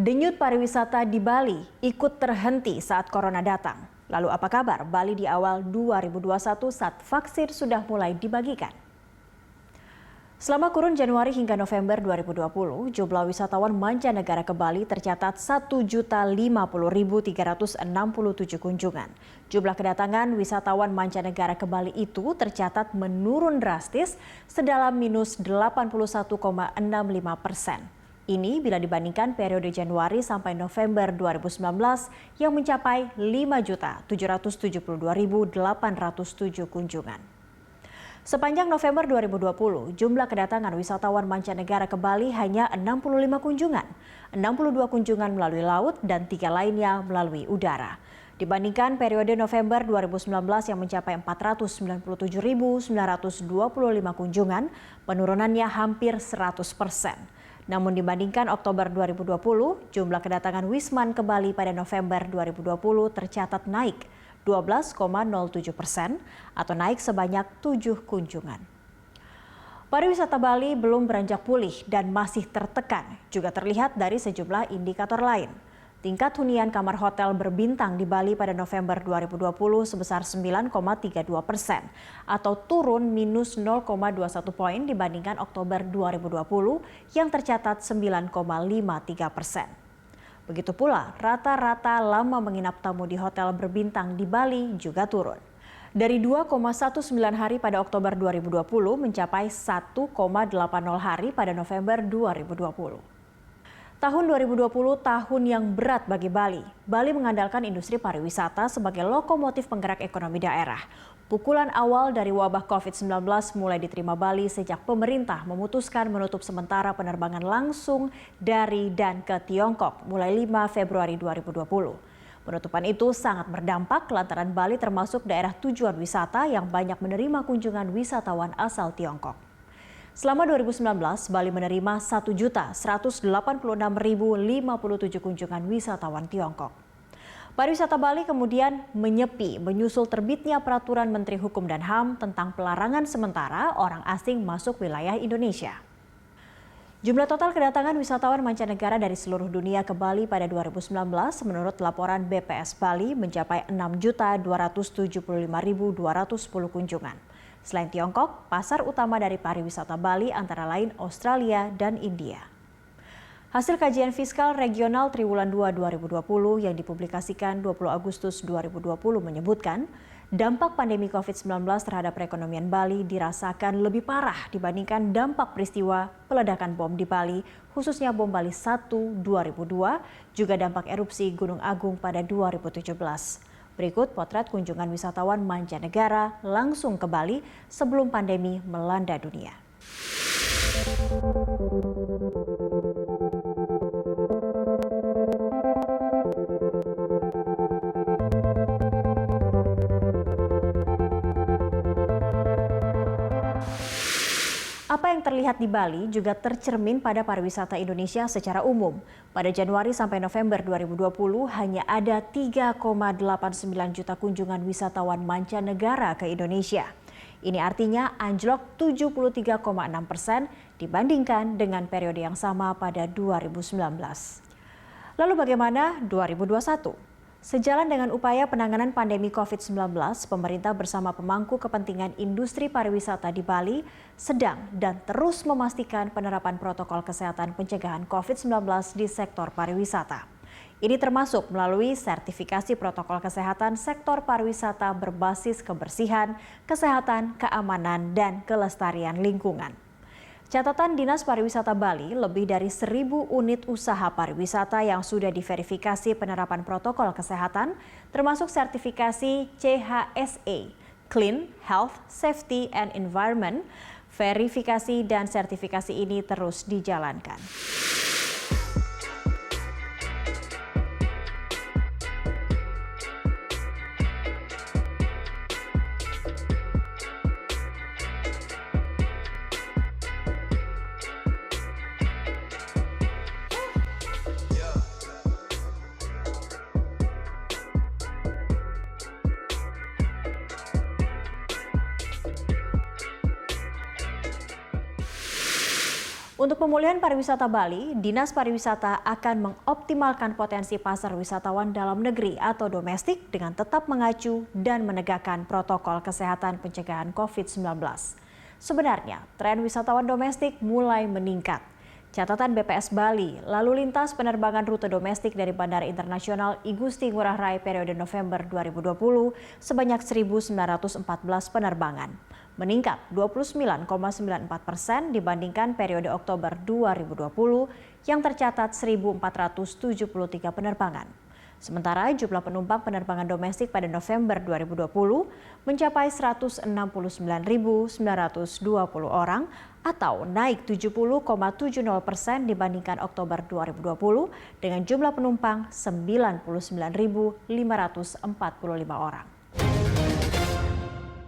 Denyut pariwisata di Bali ikut terhenti saat corona datang. Lalu apa kabar Bali di awal 2021 saat vaksin sudah mulai dibagikan? Selama kurun Januari hingga November 2020, jumlah wisatawan mancanegara ke Bali tercatat 1.050.367 kunjungan. Jumlah kedatangan wisatawan mancanegara ke Bali itu tercatat menurun drastis sedalam minus 81,65%. Ini bila dibandingkan periode Januari sampai November 2019 yang mencapai 5.772.807 kunjungan. Sepanjang November 2020, jumlah kedatangan wisatawan mancanegara ke Bali hanya 65 kunjungan, 62 kunjungan melalui laut dan 3 lainnya melalui udara. Dibandingkan periode November 2019 yang mencapai 497.925 kunjungan, penurunannya hampir 100%. Namun dibandingkan Oktober 2020, jumlah kedatangan Wisman ke Bali pada November 2020 tercatat naik 12,07% atau naik sebanyak 7 kunjungan. Pariwisata Bali belum beranjak pulih dan masih tertekan, juga terlihat dari sejumlah indikator lain. Tingkat hunian kamar hotel berbintang di Bali pada November 2020 sebesar 9,32% atau turun minus 0,21 poin dibandingkan Oktober 2020 yang tercatat 9,53%. Begitu pula rata-rata lama menginap tamu di hotel berbintang di Bali juga turun. Dari 2,19 hari pada Oktober 2020 mencapai 1,80 hari pada November 2020. Tahun 2020 tahun yang berat bagi Bali. Bali mengandalkan industri pariwisata sebagai lokomotif penggerak ekonomi daerah. Pukulan awal dari wabah COVID-19 mulai diterima Bali sejak pemerintah memutuskan menutup sementara penerbangan langsung dari dan ke Tiongkok mulai 5 Februari 2020. Penutupan itu sangat berdampak lantaran Bali termasuk daerah tujuan wisata yang banyak menerima kunjungan wisatawan asal Tiongkok. Selama 2019, Bali menerima 1.186.057 kunjungan wisatawan Tiongkok. Pariwisata Bali kemudian menyepi menyusul terbitnya peraturan Menteri Hukum dan HAM tentang pelarangan sementara orang asing masuk wilayah Indonesia. Jumlah total kedatangan wisatawan mancanegara dari seluruh dunia ke Bali pada 2019 menurut laporan BPS Bali mencapai 6.275.210 kunjungan. Selain Tiongkok, pasar utama dari pariwisata Bali antara lain Australia dan India. Hasil kajian fiskal regional Triwulan 2 2020 yang dipublikasikan 20 Agustus 2020 menyebutkan dampak pandemi COVID-19 terhadap perekonomian Bali dirasakan lebih parah dibandingkan dampak peristiwa peledakan bom di Bali, khususnya bom Bali 1 2002, juga dampak erupsi Gunung Agung pada 2017. Berikut potret kunjungan wisatawan mancanegara langsung ke Bali sebelum pandemi melanda dunia. Apa yang terlihat di Bali juga tercermin pada pariwisata Indonesia secara umum. Pada Januari sampai November 2020 hanya ada 3,89 juta kunjungan wisatawan mancanegara ke Indonesia. Ini artinya anjlok 73,6% dibandingkan dengan periode yang sama pada 2019. Lalu bagaimana 2021? Sejalan dengan upaya penanganan pandemi COVID-19, pemerintah bersama pemangku kepentingan industri pariwisata di Bali sedang dan terus memastikan penerapan protokol kesehatan pencegahan COVID-19 di sektor pariwisata. Ini termasuk melalui sertifikasi protokol kesehatan sektor pariwisata berbasis kebersihan, kesehatan, keamanan, dan kelestarian lingkungan. Catatan Dinas Pariwisata Bali, lebih dari 1.000 unit usaha pariwisata yang sudah diverifikasi penerapan protokol kesehatan, termasuk sertifikasi CHSE, Clean, Health, Safety, and Environment. Verifikasi dan sertifikasi ini terus dijalankan. Untuk pemulihan pariwisata Bali, Dinas Pariwisata akan mengoptimalkan potensi pasar wisatawan dalam negeri atau domestik dengan tetap mengacu dan menegakkan protokol kesehatan pencegahan COVID-19. Sebenarnya, tren wisatawan domestik mulai meningkat. Catatan BPS Bali, lalu lintas penerbangan rute domestik dari Bandara Internasional I Gusti Ngurah Rai periode November 2020 sebanyak 1.914 penerbangan, meningkat 29,94% dibandingkan periode Oktober 2020 yang tercatat 1.473 penerbangan. Sementara jumlah penumpang penerbangan domestik pada November 2020 mencapai 169.920 orang atau naik 70,70% dibandingkan Oktober 2020 dengan jumlah penumpang 99.545 orang.